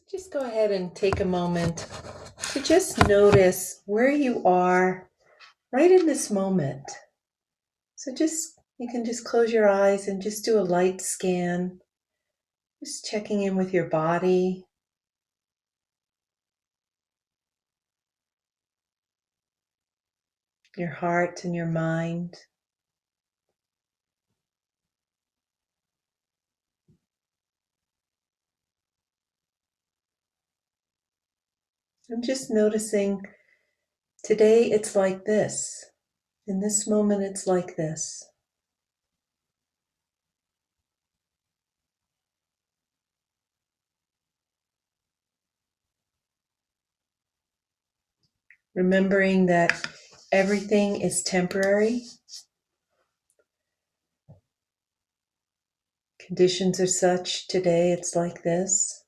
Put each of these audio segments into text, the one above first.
Just go ahead and take a moment to just notice where you are right in this moment. So you can just close your eyes and just do a light scan, just checking in with your body, your heart and your mind. I'm just noticing today it's like this. In this moment, it's like this. Remembering that everything is temporary. Conditions are such today, it's like this.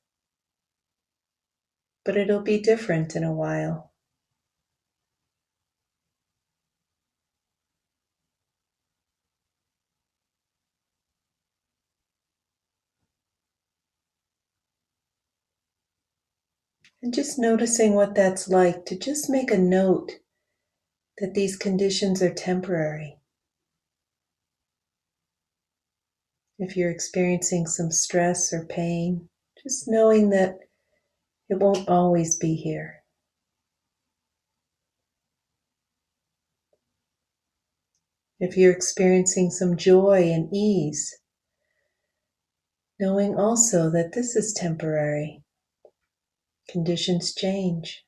But it'll be different in a while. And just noticing what that's like, to just make a note that these conditions are temporary. If you're experiencing some stress or pain, just knowing that it won't always be here. If you're experiencing some joy and ease, knowing also that this is temporary. Conditions change.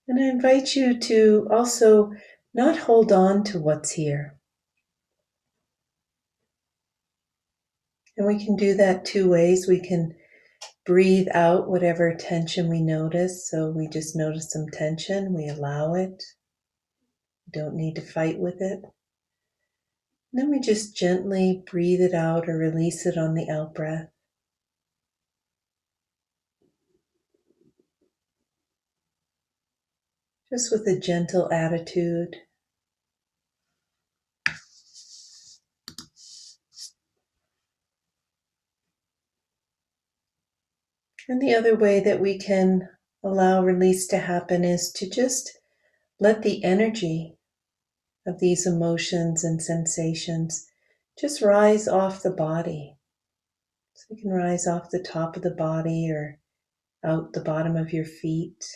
And I invite you to also not hold on to what's here. And we can do that two ways. We can breathe out whatever tension we notice. So we just notice some tension, we allow it. We don't need to fight with it. And then we just gently breathe it out or release it on the out breath. Just with a gentle attitude. And the other way that we can allow release to happen is to just let the energy of these emotions and sensations just rise off the body. So it can rise off the top of the body or out the bottom of your feet,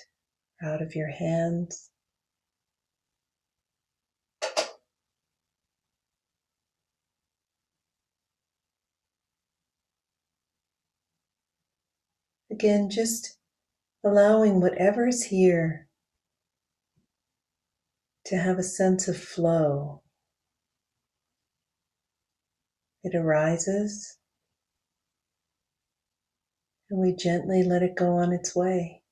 out of your hands. Again, just allowing whatever's here to have a sense of flow. It arises, and we gently let it go on its way.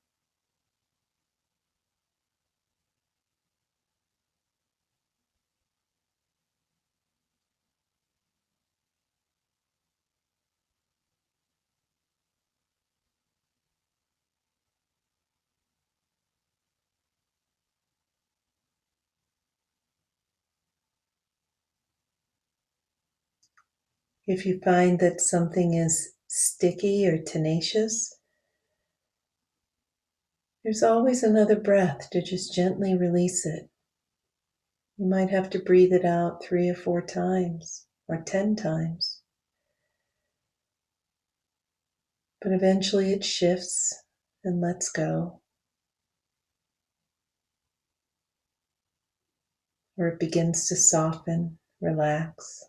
If you find that something is sticky or tenacious, there's always another breath to just gently release it. You might have to breathe it out 3 or 4 times or 10 times. But eventually it shifts and lets go. Or it begins to soften, relax.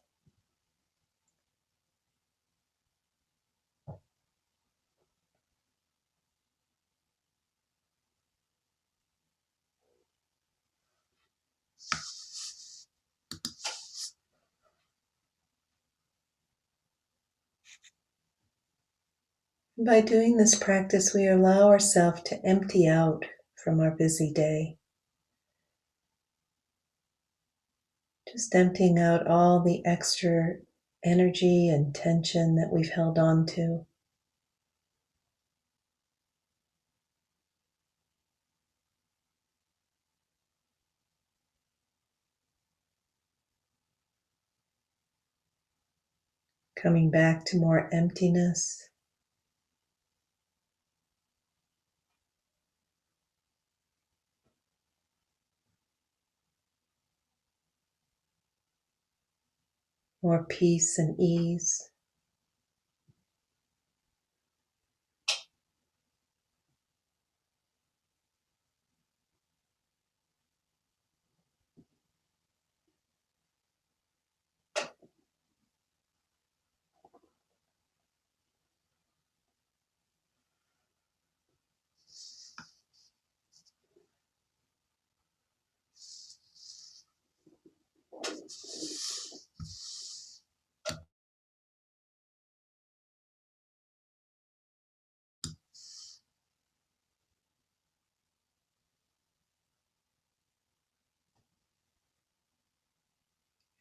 By doing this practice, we allow ourselves to empty out from our busy day. Just emptying out all the extra energy and tension that we've held on to. coming back to more emptiness. More peace and ease.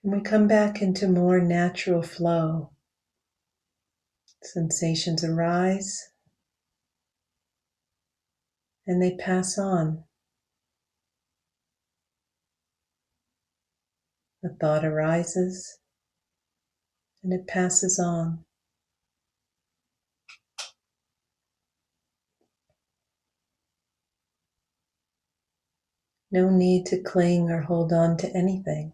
And we come back into more natural flow. Sensations arise and they pass on. A thought arises and it passes on. No need to cling or hold on to anything.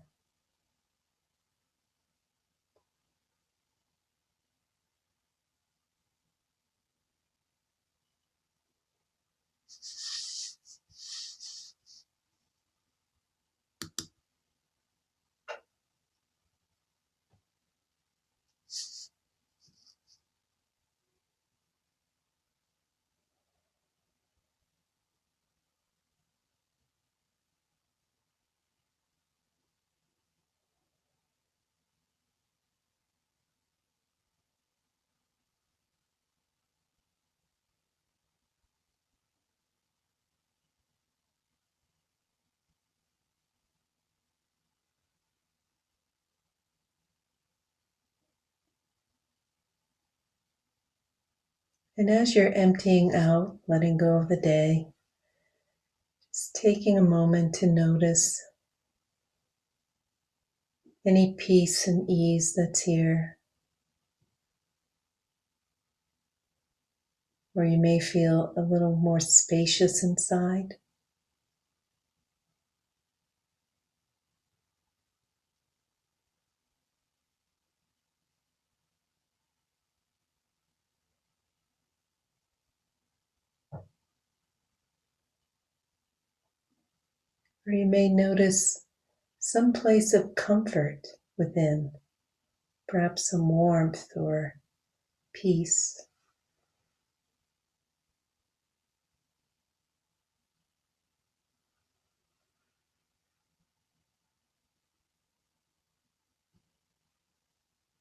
And as you're emptying out, letting go of the day, just taking a moment to notice any peace and ease that's here, or you may feel a little more spacious inside. Or you may notice some place of comfort within, perhaps some warmth or peace.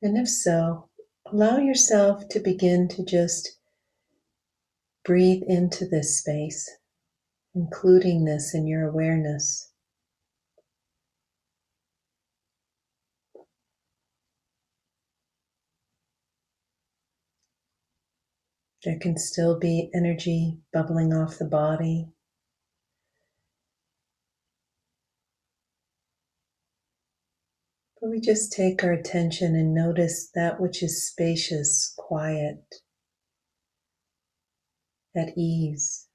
And if so, allow yourself to begin to just breathe into this space, including this in your awareness. There can still be energy bubbling off the body. But we just take our attention and notice that which is spacious, quiet, at ease.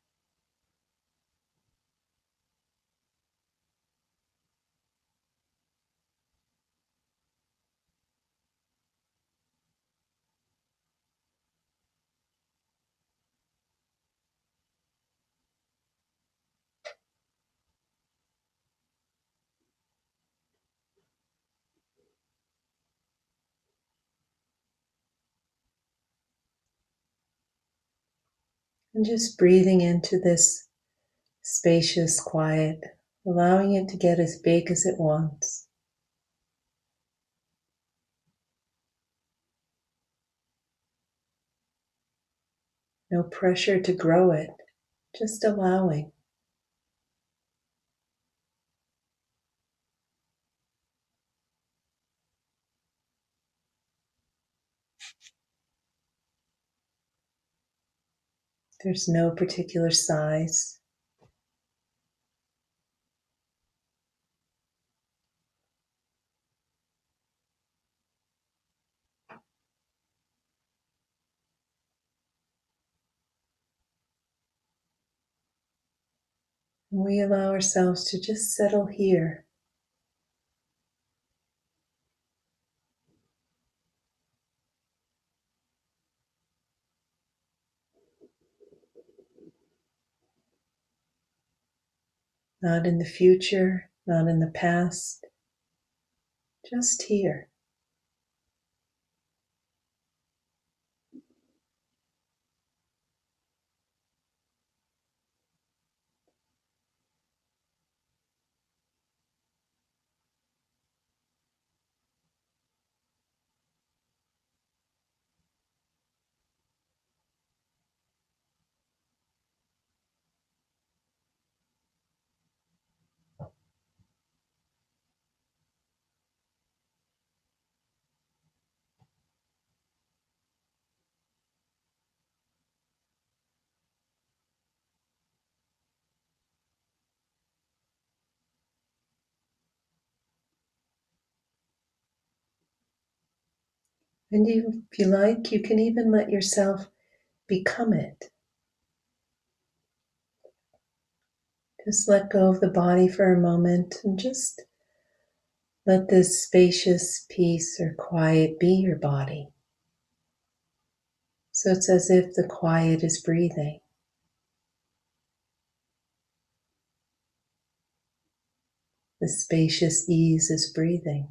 And just breathing into this spacious quiet, allowing it to get as big as it wants. No pressure to grow it, just allowing. There's no particular size. We allow ourselves to just settle here. Not in the future, not in the past, just here. And if you like, you can even let yourself become it. Just let go of the body for a moment and just let this spacious peace or quiet be your body. So it's as if the quiet is breathing. The spacious ease is breathing.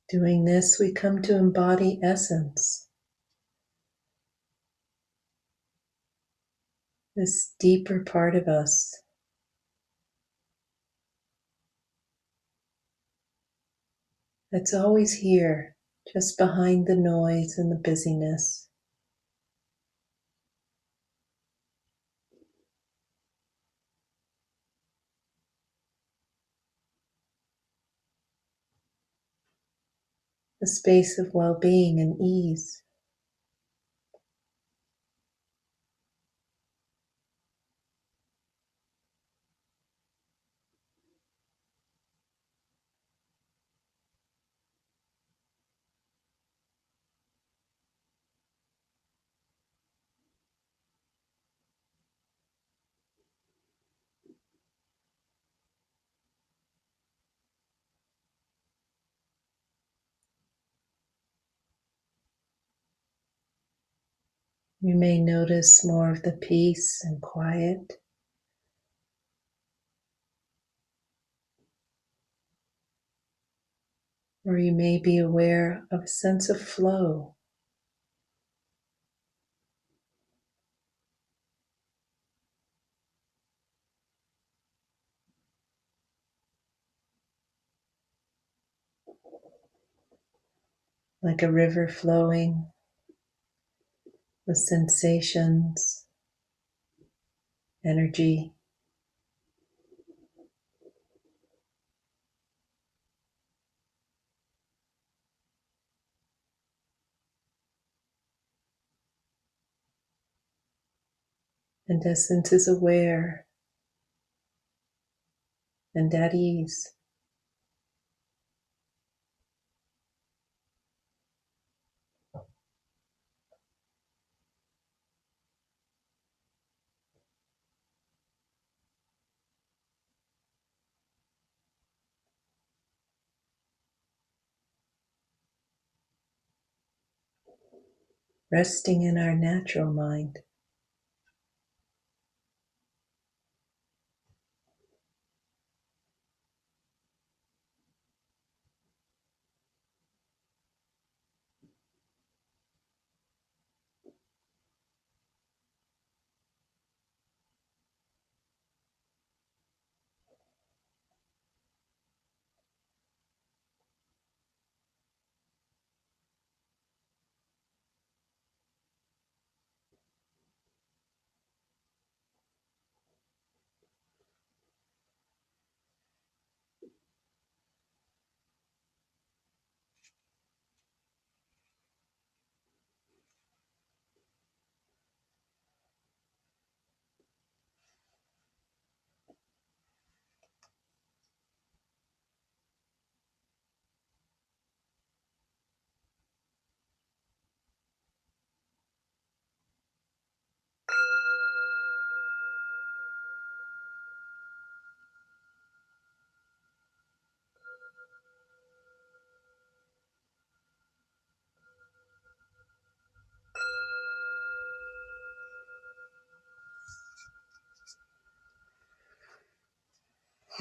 Doing this, we come to embody essence, this deeper part of us that's always here, just behind the noise and the busyness. The space of well-being and ease. You may notice more of the peace and quiet. Or you may be aware of a sense of flow. Like a river flowing with sensations, energy. And essence is aware and at ease. Resting in our natural mind.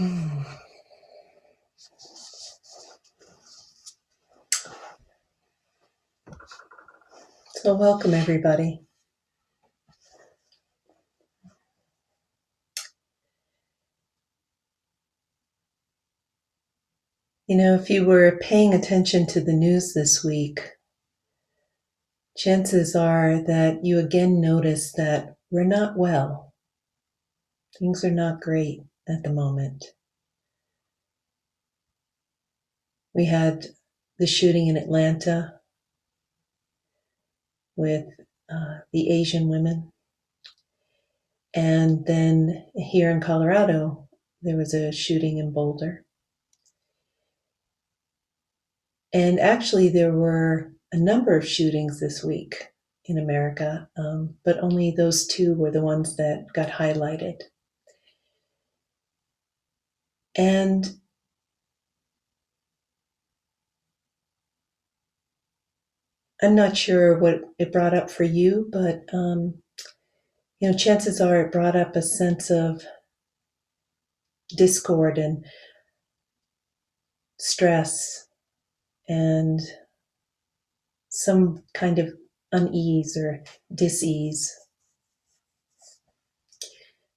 So welcome, everybody. You know, if you were paying attention to the news this week, chances are that you again noticed that we're not well. Things are not great at the moment. We had the shooting in Atlanta with the Asian women. And then here in Colorado, there was a shooting in Boulder. And actually, there were a number of shootings this week in America, but only those two were the ones that got highlighted. And I'm not sure what it brought up for you, but chances are it brought up a sense of discord and stress and some kind of unease or dis-ease.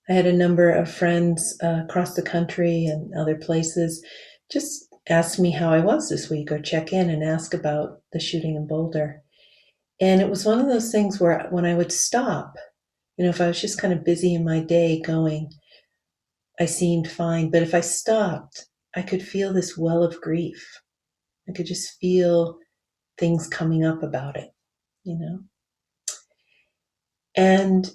I had a number of friends across the country and other places just ask me how I was this week or check in and ask about the shooting in Boulder. And it was one of those things where when I would stop, if I was just kind of busy in my day going, I seemed fine. But if I stopped, I could feel this well of grief. I could just feel things coming up about it, And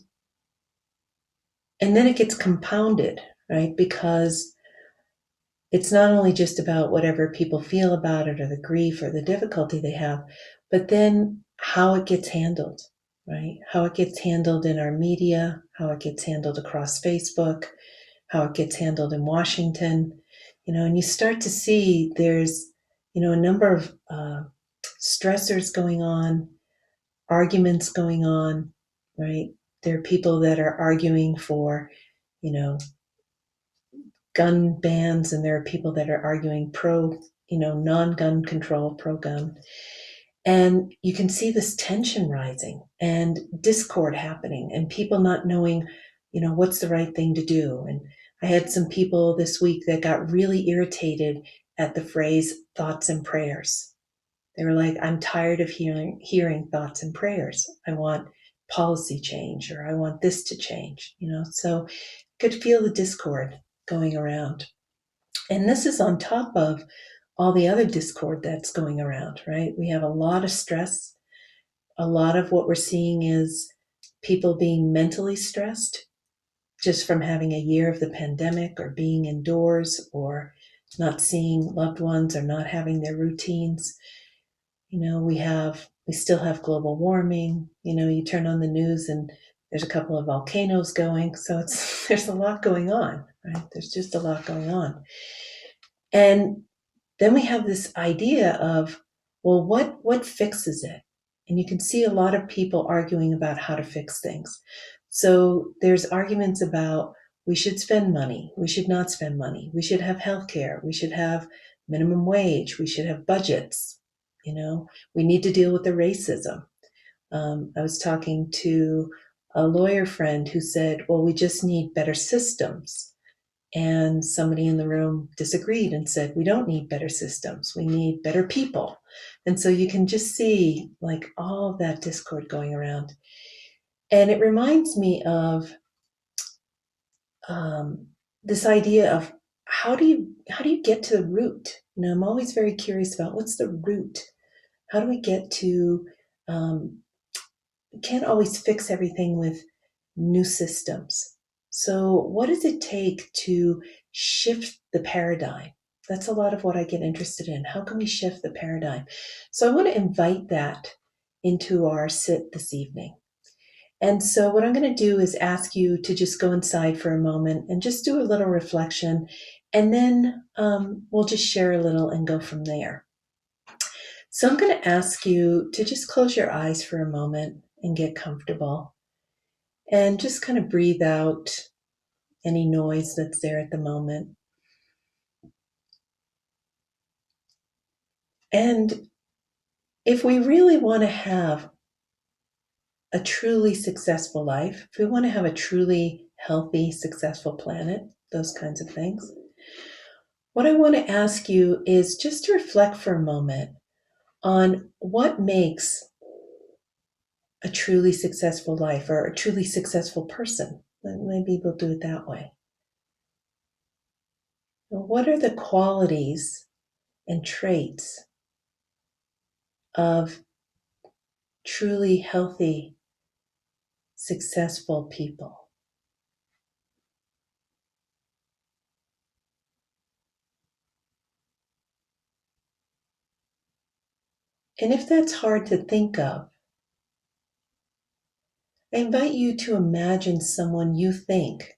then it gets compounded, right? Because it's not only just about whatever people feel about it or the grief or the difficulty they have, but then how it gets handled, right? How it gets handled in our media, how it gets handled across Facebook, how it gets handled in Washington, and you start to see there's, a number of stressors going on, arguments going on, right? There are people that are arguing for, gun bans, and there are people that are arguing pro, non-gun control, pro-gun. And you can see this tension rising and discord happening and people not knowing, what's the right thing to do. And I had some people this week that got really irritated at the phrase thoughts and prayers. They were like, I'm tired of hearing thoughts and prayers. I want policy change, or I want this to change, so could feel the discord going around. And this is on top of all the other discord that's going around, right? We have a lot of stress. A lot of what we're seeing is people being mentally stressed just from having a year of the pandemic or being indoors or not seeing loved ones or not having their routines. We still have global warming. You turn on the news and there's a couple of volcanoes going. So there's a lot going on, right? There's just a lot going on. And then we have this idea of, well, what fixes it? And you can see a lot of people arguing about how to fix things. So there's arguments about we should spend money, we should not spend money, we should have healthcare, we should have minimum wage, we should have budgets. We need to deal with the racism. I was talking to a lawyer friend who said, well, we just need better systems. And somebody in the room disagreed and said, we don't need better systems, we need better people. And so you can just see like all that discord going around. And it reminds me of this idea of how do you get to the root? I'm always very curious about what's the root. How do we get to? We can't always fix everything with new systems. So, what does it take to shift the paradigm? That's a lot of what I get interested in. How can we shift the paradigm? So, I want to invite that into our sit this evening. And so what I'm going to do is ask you to just go inside for a moment and just do a little reflection. And then we'll just share a little and go from there. So I'm going to ask you to just close your eyes for a moment and get comfortable. And just kind of breathe out any noise that's there at the moment. And if we really want to have a truly successful life, if we want to have a truly healthy, successful planet, those kinds of things, what I want to ask you is just to reflect for a moment on what makes a truly successful life or a truly successful person. Maybe we'll do it that way. What are the qualities and traits of truly healthy, successful people? And if that's hard to think of, I invite you to imagine someone you think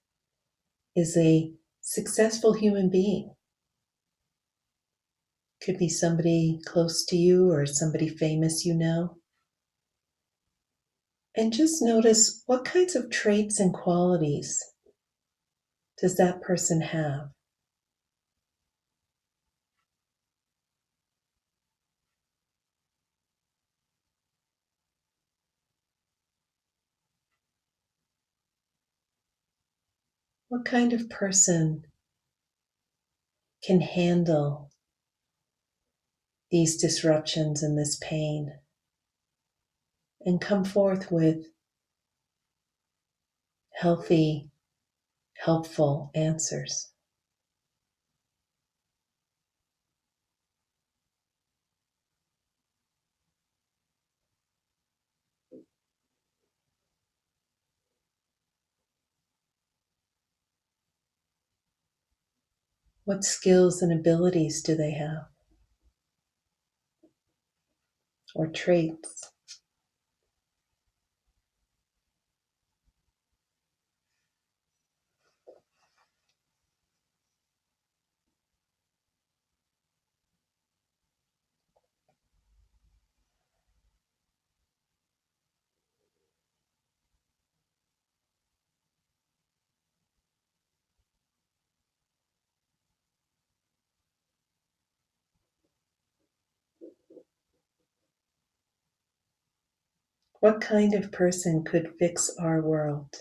is a successful human being. Could be somebody close to you or somebody famous you know. And just notice what kinds of traits and qualities does that person have? What kind of person can handle these disruptions and this pain and come forth with healthy, helpful answers? What skills and abilities do they have, or traits? What kind of person could fix our world?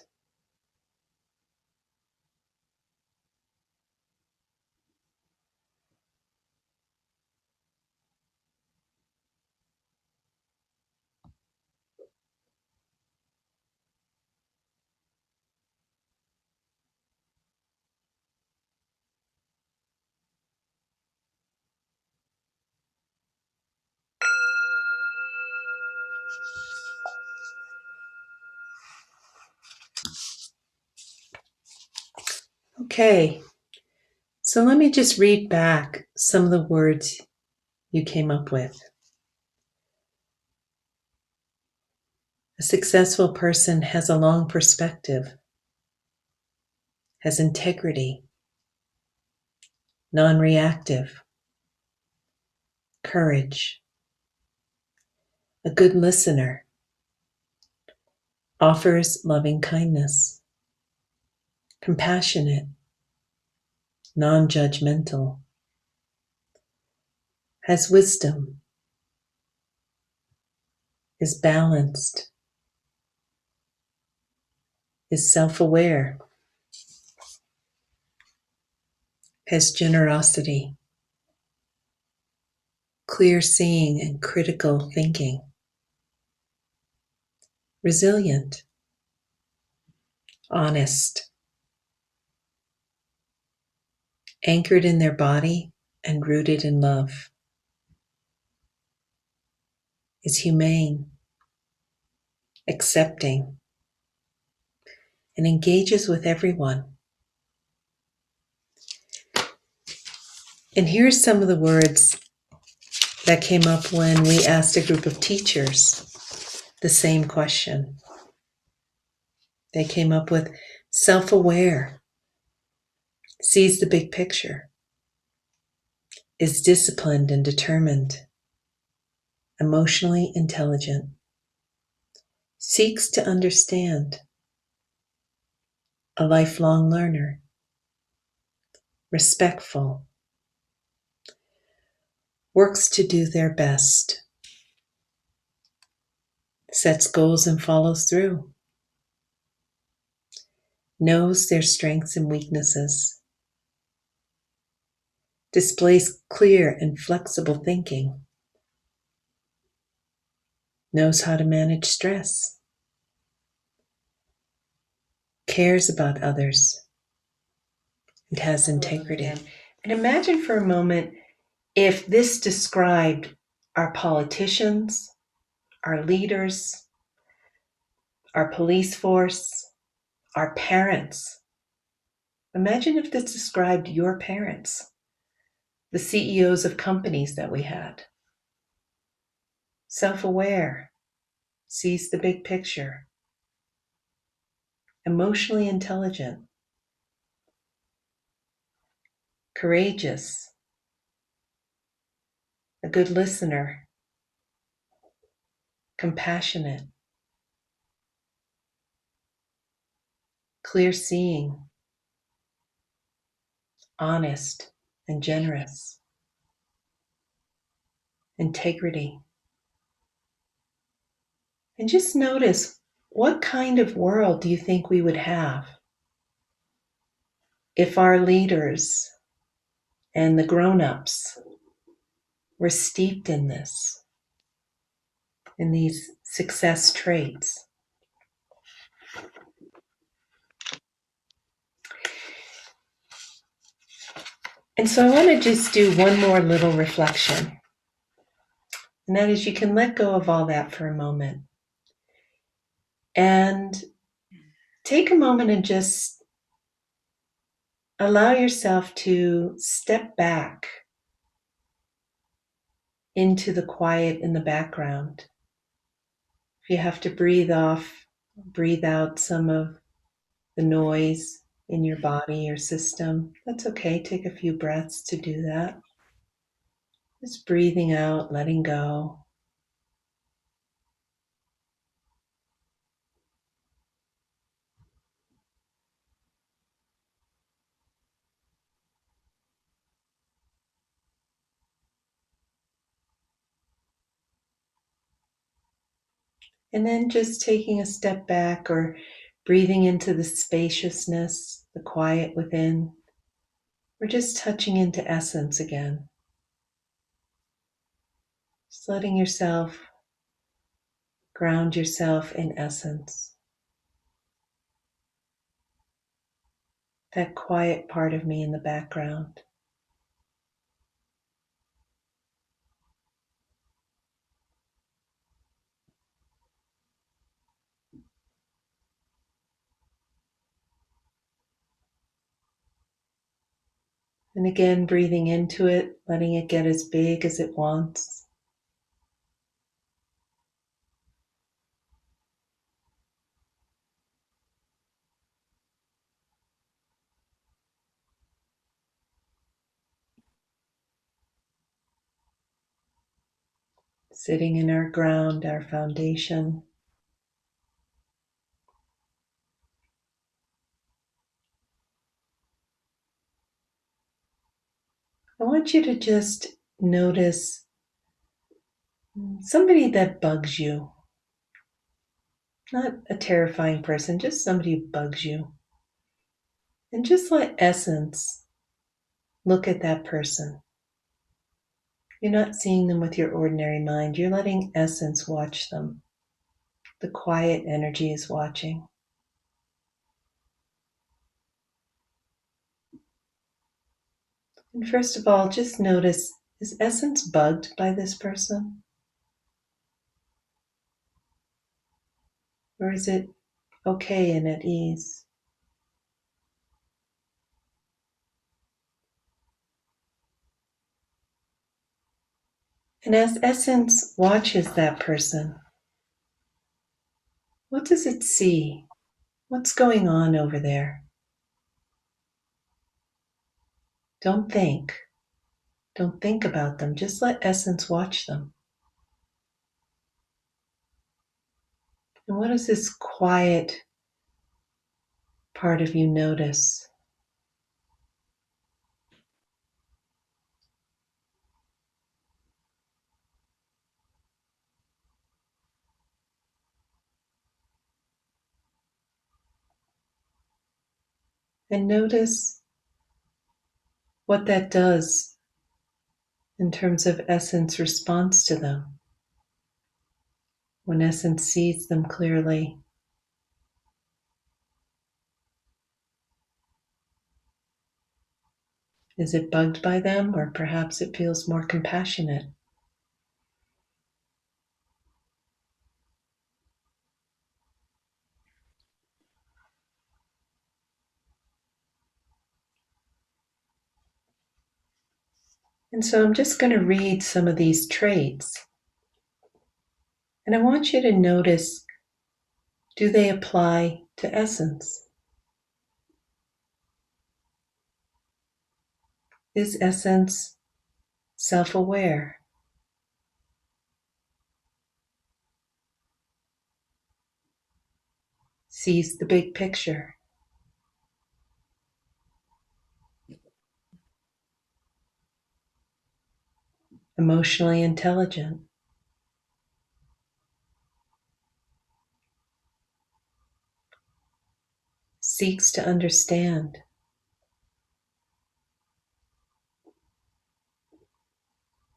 Okay, so let me just read back some of the words you came up with. A successful person has a long perspective, has integrity, non-reactive, courage, a good listener, offers loving kindness, compassionate, non-judgmental, has wisdom, is balanced, is self-aware, has generosity, clear seeing and critical thinking, resilient, honest, anchored in their body and rooted in love, is humane, accepting, and engages with everyone. And here's some of the words that came up when we asked a group of teachers the same question. They came up with self-aware, sees the big picture, is disciplined and determined, emotionally intelligent, seeks to understand, a lifelong learner, respectful, works to do their best, sets goals and follows through, knows their strengths and weaknesses, displays clear and flexible thinking, knows how to manage stress, cares about others, and has integrity. And imagine for a moment if this described our politicians, our leaders, our police force, our parents. Imagine if this described your parents, the CEOs of companies that we had. Self-aware, sees the big picture, emotionally intelligent, courageous, a good listener, compassionate, clear-seeing, honest and generous, integrity. And just notice, what kind of world do you think we would have if our leaders and the grown-ups were steeped in this, in these success traits? And so I want to just do one more little reflection. And that is, you can let go of all that for a moment. And take a moment and just allow yourself to step back into the quiet in the background. If you have to breathe out some of the noise in your body or system, that's okay. Take a few breaths to do that. Just breathing out, letting go. And then just taking a step back or breathing into the spaciousness, the quiet within. We're just touching into essence again. Just letting yourself ground yourself in essence. That quiet part of me in the background. And again, breathing into it, letting it get as big as it wants. Sitting in our ground, our foundation. I want you to just notice somebody that bugs you. Not a terrifying person, just somebody who bugs you. And just let essence look at that person. You're not seeing them with your ordinary mind. You're letting essence watch them. The quiet energy is watching. And first of all, just notice, is essence bugged by this person? Or is it okay and at ease? And as essence watches that person, what does it see? What's going on over there? Don't think. Don't think about them. Just let essence watch them. And what does this quiet part of you notice? And notice what that does in terms of essence response to them. When essence sees them clearly, is it bugged by them, or perhaps it feels more compassionate? And so I'm just going to read some of these traits. And I want you to notice, do they apply to essence? Is essence self-aware? Sees the big picture? Emotionally intelligent? Seeks to understand?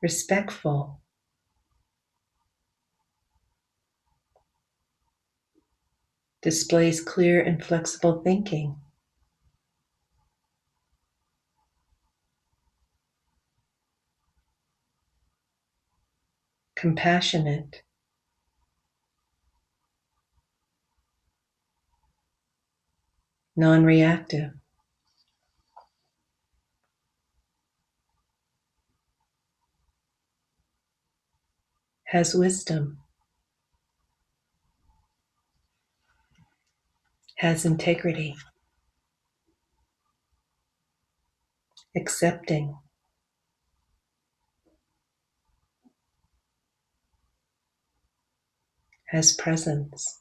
Respectful? Displays clear and flexible thinking? Compassionate? Non-reactive? Has wisdom? Has integrity? Accepting? Has presence?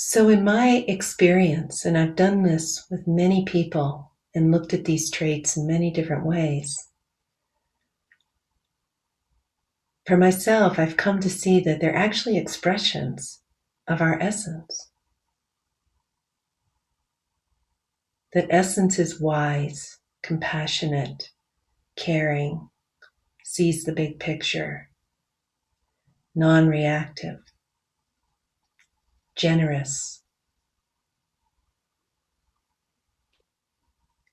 So in my experience, and I've done this with many people and looked at these traits in many different ways, for myself, I've come to see that they're actually expressions of our essence. That essence is wise, compassionate, caring, sees the big picture, non-reactive, generous,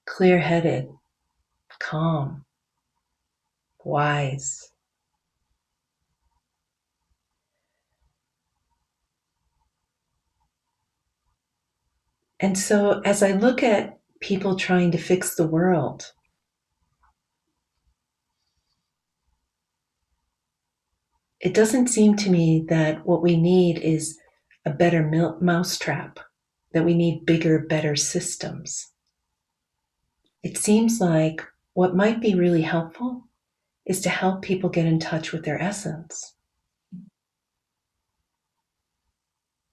clear-headed, calm, wise. And so as I look at people trying to fix the world, it doesn't seem to me that what we need is a better mousetrap, that we need bigger, better systems. It seems like what might be really helpful is to help people get in touch with their essence.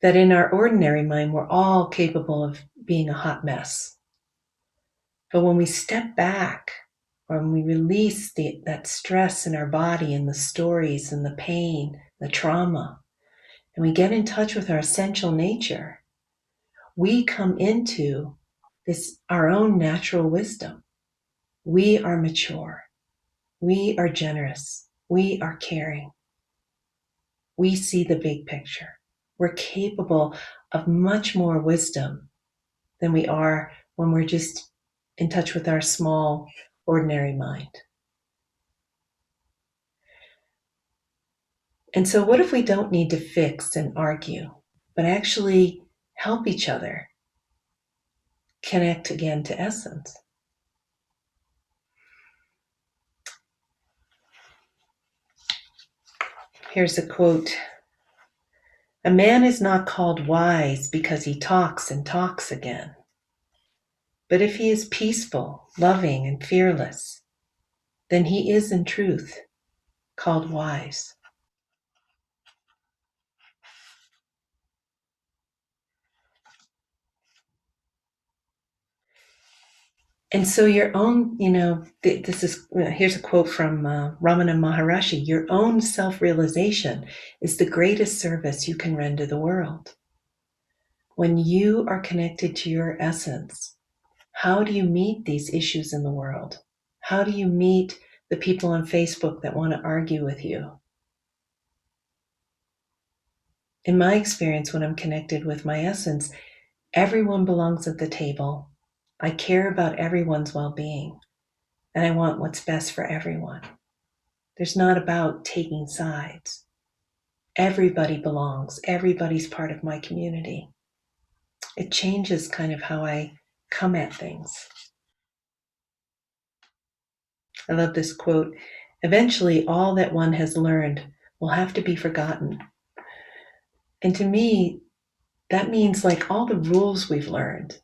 That in our ordinary mind, we're all capable of being a hot mess. But when we step back, or when we release that stress in our body and the stories and the pain, the trauma, and we get in touch with our essential nature, we come into this our own natural wisdom. We are mature. We are generous. We are caring. We see the big picture. We're capable of much more wisdom than we are when we're just in touch with our small, ordinary mind. And so what if we don't need to fix and argue, but actually help each other connect again to essence? Here's a quote. A man is not called wise because he talks and talks again. But if he is peaceful, loving, and fearless, then he is in truth called wise. And so your own, this is, here's a quote from Ramana Maharishi: your own self-realization is the greatest service you can render the world. When you are connected to your essence, how do you meet these issues in the world? How do you meet the people on Facebook that want to argue with you? In my experience, when I'm connected with my essence, everyone belongs at the table. I care about everyone's well-being, and I want what's best for everyone. There's not about taking sides. Everybody belongs. Everybody's part of my community. It changes kind of how I come at things. I love this quote: eventually, all that one has learned will have to be forgotten. And to me, that means like all the rules we've learned.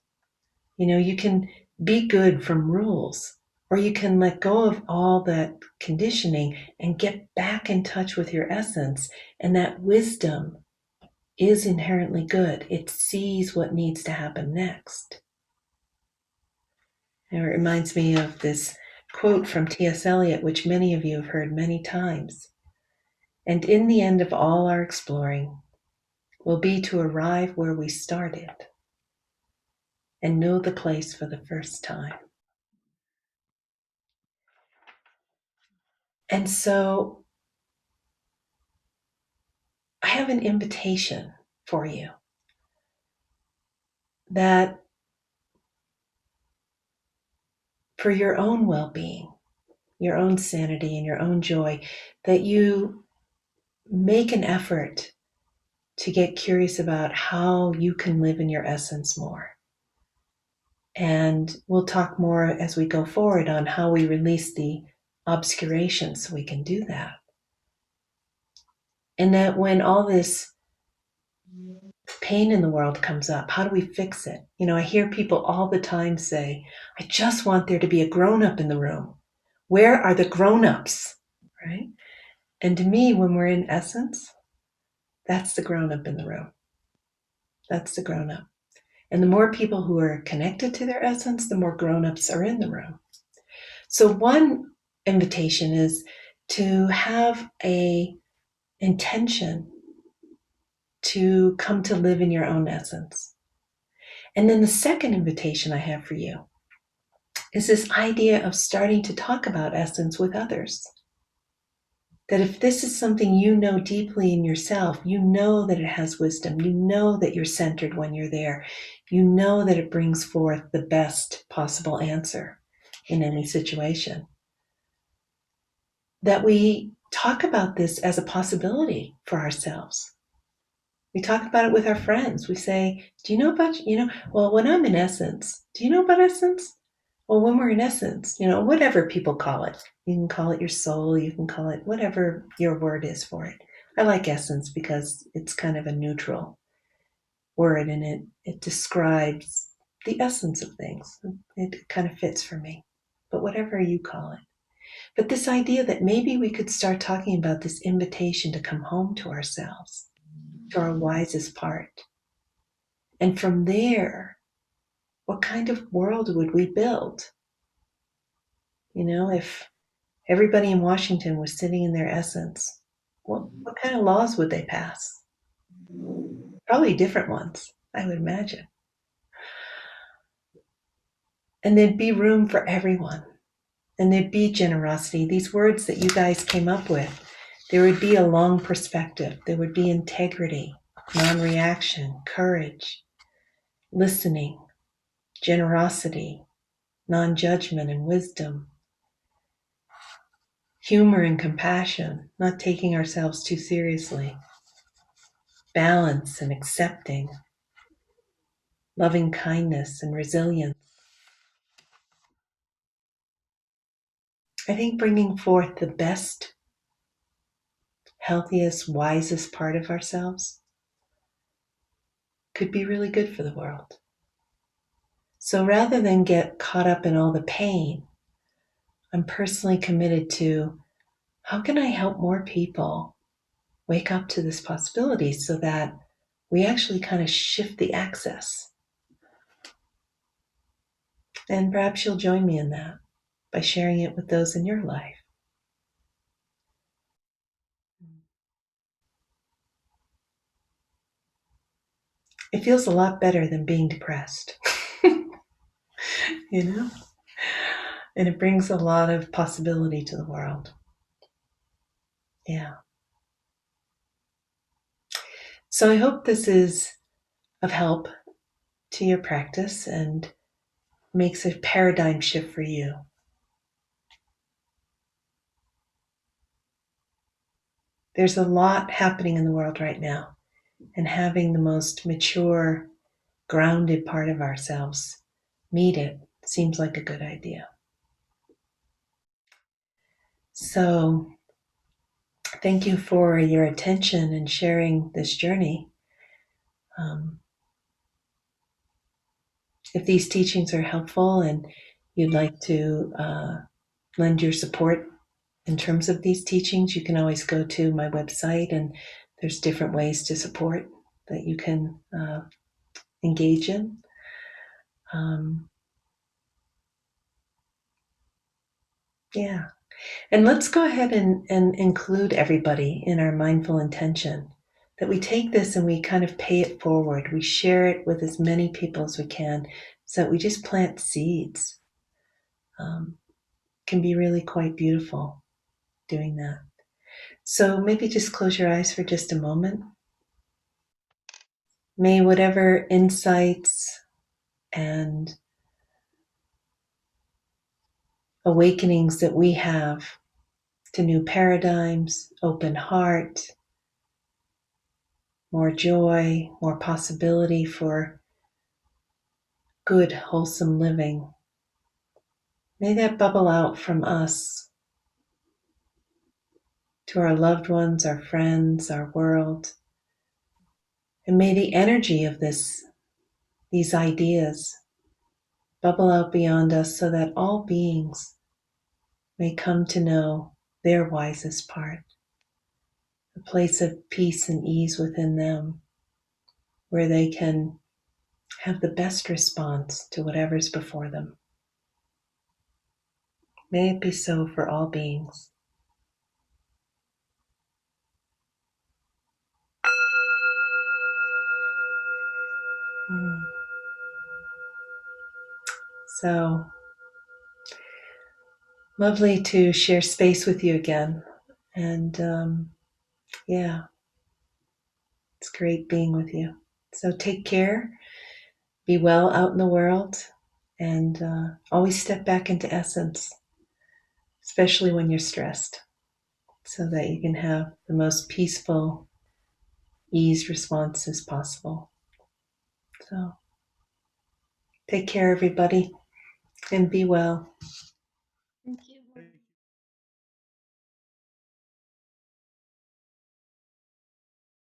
You can be good from rules, or you can let go of all that conditioning and get back in touch with your essence. And that wisdom is inherently good. It sees what needs to happen next. It reminds me of this quote from T.S. Eliot, which many of you have heard many times. And in the end of all our exploring will be to arrive where we started and know the place for the first time. And so I have an invitation for you that for your own well-being, your own sanity, and your own joy, that you make an effort to get curious about how you can live in your essence more. And we'll talk more as we go forward on how we release the obscuration so we can do that. And that when all this pain in the world comes up, how do we fix it? I hear people all the time say, I just want there to be a grown-up in the room. Where are the grown-ups? Right? And to me, when we're in essence, that's the grown-up in the room. That's the grown-up. And the more people who are connected to their essence, the more grown-ups are in the room. So one invitation is to have a intention to come to live in your own essence. And then the second invitation I have for you is this idea of starting to talk about essence with others. That if this is something you know deeply in yourself, you know that it has wisdom, you know that you're centered when you're there, you know that it brings forth the best possible answer in any situation. That we talk about this as a possibility for ourselves. We talk about it with our friends. We say, do you know about, well, when I'm in essence, do you know about essence? Well, when we're in essence, whatever people call it, you can call it your soul, you can call it whatever your word is for it. I like essence because it's kind of a neutral word, and it describes the essence of things. It kind of fits for me, but whatever you call it. But this idea that maybe we could start talking about this invitation to come home to ourselves, to our wisest part. And from there, what kind of world would we build? If everybody in Washington was sitting in their essence, what kind of laws would they pass? Probably different ones, I would imagine. And there'd be room for everyone. And there'd be generosity. These words that you guys came up with, there would be a long perspective. There would be integrity, non-reaction, courage, listening, generosity, non-judgment and wisdom, humor and compassion, not taking ourselves too seriously, balance and accepting, loving kindness and resilience. I think bringing forth the best, healthiest, wisest part of ourselves could be really good for the world. So rather than get caught up in all the pain, I'm personally committed to how can I help more people wake up to this possibility so that we actually kind of shift the axis. And perhaps you'll join me in that by sharing it with those in your life. It feels a lot better than being depressed, you know? And it brings a lot of possibility to the world. Yeah. So I hope this is of help to your practice and makes a paradigm shift for you. There's a lot happening in the world right now, and having the most mature, grounded part of ourselves meet it seems like a good idea. So, thank you for your attention and sharing this journey. If these teachings are helpful and you'd like to lend your support in terms of these teachings, you can always go to my website, and there's different ways to support that you can engage in. Yeah. And let's go ahead and include everybody in our mindful intention that we take this and we kind of pay it forward. We share it with as many people as we can so that we just plant seeds. Can be really quite beautiful doing that. So maybe just close your eyes for just a moment. May whatever insights and awakenings that we have to new paradigms, open heart, more joy, more possibility for good, wholesome living. May that bubble out from us to our loved ones, our friends, our world. And may the energy of these ideas bubble out beyond us so that all beings may come to know their wisest part, a place of peace and ease within them, where they can have the best response to whatever's before them. May it be so for all beings. So lovely to share space with you again. And yeah, it's great being with you. So take care, be well out in the world, and always step back into essence, especially when you're stressed, so that you can have the most peaceful, ease response as possible. So take care, everybody, and be well.